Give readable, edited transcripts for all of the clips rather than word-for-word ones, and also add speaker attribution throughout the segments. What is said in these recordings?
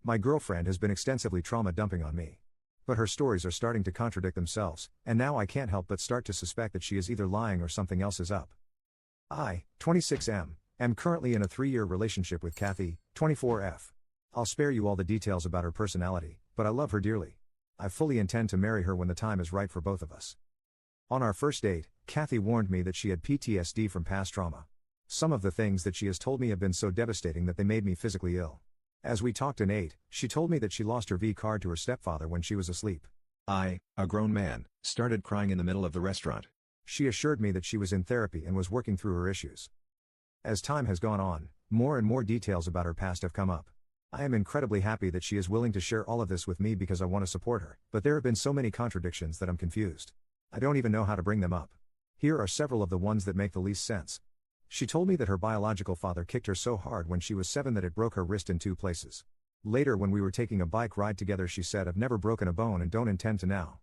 Speaker 1: My girlfriend has been extensively trauma dumping on me. But her stories are starting to contradict themselves, and now I can't help but start to suspect that she is either lying or something else is up. I, 26M, am currently in a 3-year relationship with Kathy, 24F. I'll spare you all the details about her personality, but I love her dearly. I fully intend to marry her when the time is right for both of us. On our first date, Kathy warned me that she had PTSD from past trauma. Some of the things that she has told me have been so devastating that they made me physically ill. As we talked and ate, she told me that she lost her V card to her stepfather when she was asleep. I, a grown man, started crying in the middle of the restaurant. She assured me that she was in therapy and was working through her issues. As time has gone on, more and more details about her past have come up. I am incredibly happy that she is willing to share all of this with me because I want to support her, but there have been so many contradictions that I'm confused. I don't even know how to bring them up. Here are several of the ones that make the least sense. She told me that her biological father kicked her so hard when she was 7 that it broke her wrist in 2 places. Later, when we were taking a bike ride together, she said, "I've never broken a bone and don't intend to now."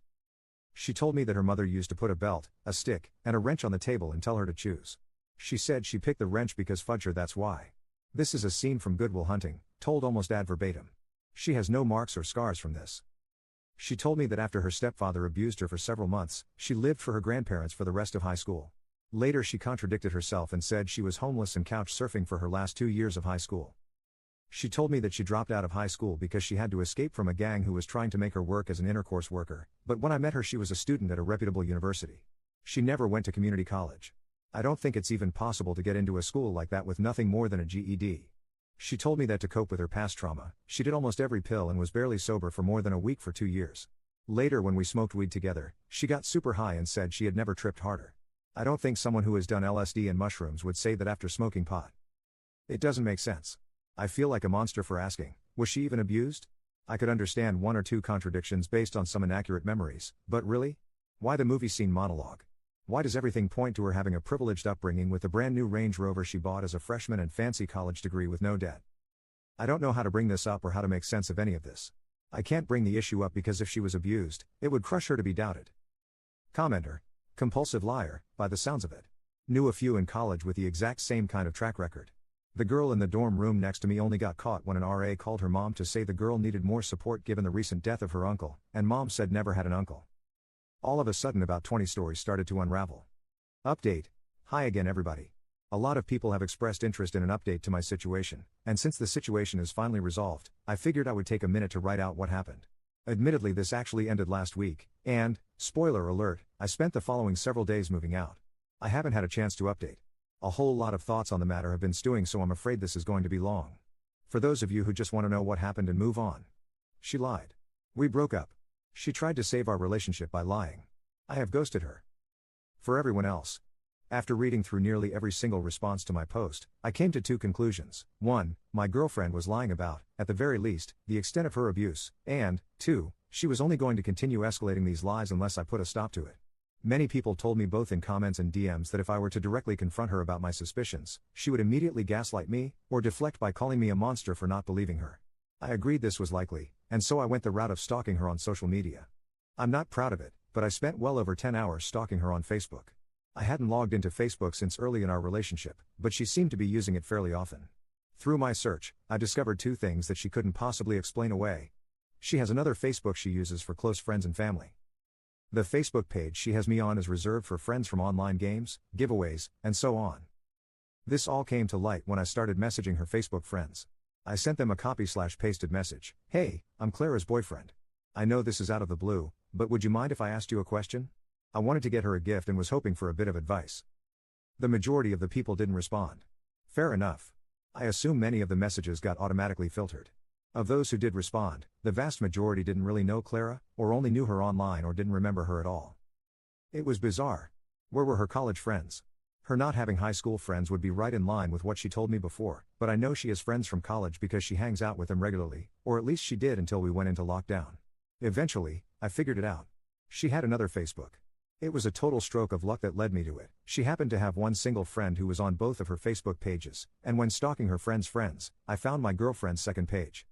Speaker 1: She told me that her mother used to put a belt, a stick, and a wrench on the table and tell her to choose. She said she picked the wrench because fudge her, that's why. This is a scene from Good Will Hunting, told almost ad verbatim. She has no marks or scars from this. She told me that after her stepfather abused her for several months, she lived for her grandparents for the rest of high school. Later, she contradicted herself and said she was homeless and couch surfing for her last 2 years of high school. She told me that she dropped out of high school because she had to escape from a gang who was trying to make her work as an intercourse worker, but when I met her she was a student at a reputable university. She never went to community college. I don't think it's even possible to get into a school like that with nothing more than a GED. She told me that to cope with her past trauma, she did almost every pill and was barely sober for more than a week for 2 years. Later, when we smoked weed together, she got super high and said she had never tripped harder. I don't think someone who has done LSD and mushrooms would say that after smoking pot. It doesn't make sense. I feel like a monster for asking, was she even abused? I could understand 1 or 2 contradictions based on some inaccurate memories, but really? Why the movie scene monologue? Why does everything point to her having a privileged upbringing with the brand new Range Rover she bought as a freshman and fancy college degree with no debt? I don't know how to bring this up or how to make sense of any of this. I can't bring the issue up because if she was abused, it would crush her to be doubted. Commenter. Compulsive liar, by the sounds of it. Knew a few in college with the exact same kind of track record. The girl in the dorm room next to me only got caught when an RA called her mom to say the girl needed more support given the recent death of her uncle, and mom said never had an uncle. All of a sudden about 20 stories started to unravel. Update. Hi again everybody. A lot of people have expressed interest in an update to my situation, and since the situation is finally resolved, I figured I would take a minute to write out what happened. Admittedly, this actually ended last week, and, spoiler alert, I spent the following several days moving out. I haven't had a chance to update. A whole lot of thoughts on the matter have been stewing, so I'm afraid this is going to be long. For those of you who just want to know what happened and move on. She lied. We broke up. She tried to save our relationship by lying. I have ghosted her. For everyone else. After reading through nearly every single response to my post, I came to 2 conclusions. 1, my girlfriend was lying about, at the very least, the extent of her abuse, and, 2, she was only going to continue escalating these lies unless I put a stop to it. Many people told me both in comments and DMs that if I were to directly confront her about my suspicions, she would immediately gaslight me, or deflect by calling me a monster for not believing her. I agreed this was likely, and so I went the route of stalking her on social media. I'm not proud of it, but I spent well over 10 hours stalking her on Facebook. I hadn't logged into Facebook since early in our relationship, but she seemed to be using it fairly often. Through my search, I discovered 2 things that she couldn't possibly explain away. She has another Facebook she uses for close friends and family. The Facebook page she has me on is reserved for friends from online games, giveaways, and so on. This all came to light when I started messaging her Facebook friends. I sent them a copy/pasted message. Hey, I'm Clara's boyfriend. I know this is out of the blue, but would you mind if I asked you a question? I wanted to get her a gift and was hoping for a bit of advice. The majority of the people didn't respond. Fair enough. I assume many of the messages got automatically filtered. Of those who did respond, the vast majority didn't really know Clara, or only knew her online or didn't remember her at all. It was bizarre. Where were her college friends? Her not having high school friends would be right in line with what she told me before, but I know she has friends from college because she hangs out with them regularly, or at least she did until we went into lockdown. Eventually, I figured it out. She had another Facebook. It was a total stroke of luck that led me to it. She happened to have one single friend who was on both of her Facebook pages, and when stalking her friend's friends, I found my girlfriend's second page.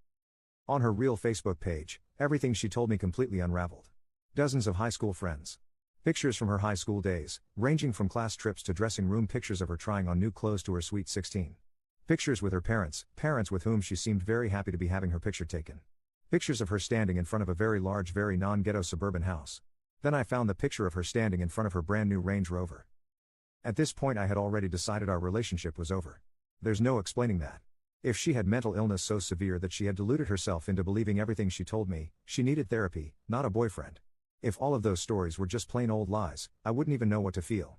Speaker 1: On her real Facebook page, everything she told me completely unraveled. Dozens of high school friends. Pictures from her high school days, ranging from class trips to dressing room pictures of her trying on new clothes to her sweet 16. Pictures with her parents with whom she seemed very happy to be having her picture taken. Pictures of her standing in front of a very large, very non-ghetto suburban house. Then I found the picture of her standing in front of her brand new Range Rover. At this point I had already decided our relationship was over. There's no explaining that. If she had mental illness so severe that she had deluded herself into believing everything she told me, she needed therapy, not a boyfriend. If all of those stories were just plain old lies, I wouldn't even know what to feel.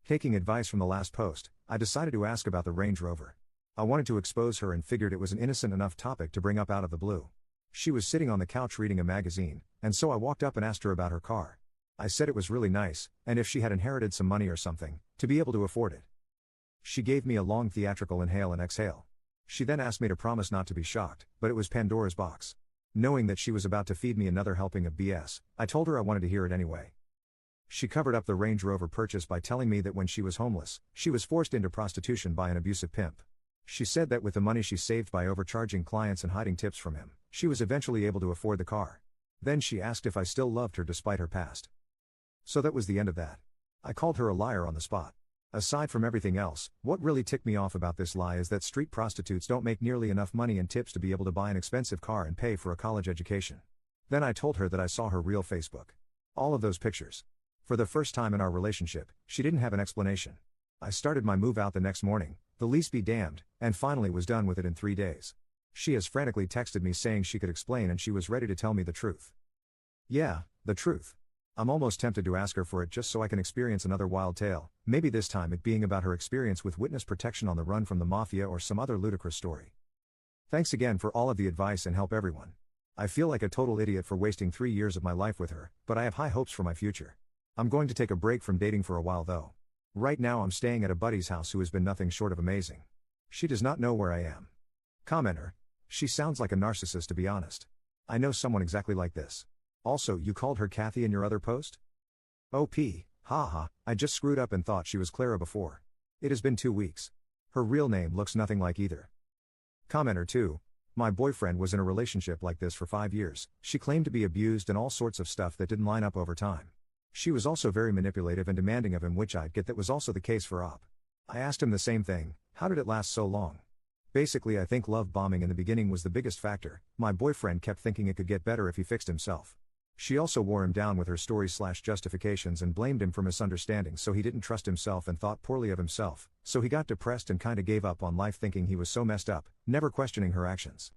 Speaker 1: Taking advice from the last post, I decided to ask about the Range Rover. I wanted to expose her and figured it was an innocent enough topic to bring up out of the blue. She was sitting on the couch reading a magazine, and so I walked up and asked her about her car. I said it was really nice, and if she had inherited some money or something, to be able to afford it. She gave me a long theatrical inhale and exhale. She then asked me to promise not to be shocked, but it was Pandora's box. Knowing that she was about to feed me another helping of BS, I told her I wanted to hear it anyway. She covered up the Range Rover purchase by telling me that when she was homeless, she was forced into prostitution by an abusive pimp. She said that with the money she saved by overcharging clients and hiding tips from him, she was eventually able to afford the car. Then she asked if I still loved her despite her past. So that was the end of that. I called her a liar on the spot. Aside from everything else, what really ticked me off about this lie is that street prostitutes don't make nearly enough money in tips to be able to buy an expensive car and pay for a college education. Then I told her that I saw her real Facebook. All of those pictures. For the first time in our relationship, she didn't have an explanation. I started my move out the next morning, the lease be damned, and finally was done with it in 3 days. She has frantically texted me saying she could explain and she was ready to tell me the truth. Yeah, the truth. I'm almost tempted to ask her for it just so I can experience another wild tale, maybe this time it being about her experience with witness protection on the run from the mafia or some other ludicrous story. Thanks again for all of the advice and help, everyone. I feel like a total idiot for wasting 3 years of my life with her, but I have high hopes for my future. I'm going to take a break from dating for a while though. Right now I'm staying at a buddy's house who has been nothing short of amazing. She does not know where I am. Commenter. She sounds like a narcissist, to be honest. I know someone exactly like this. Also, you called her Kathy in your other post? OP, haha, I just screwed up and thought she was Clara before. It has been 2 weeks. Her real name looks nothing like either. Commenter 2. My boyfriend was in a relationship like this for 5 years. She claimed to be abused and all sorts of stuff that didn't line up over time. She was also very manipulative and demanding of him, which I'd get that was also the case for Op. I asked him the same thing, how did it last so long? Basically I think love bombing in the beginning was the biggest factor. My boyfriend kept thinking it could get better if he fixed himself. She also wore him down with her stories/justifications and blamed him for misunderstandings, so he didn't trust himself and thought poorly of himself, so he got depressed and kinda gave up on life thinking he was so messed up, never questioning her actions.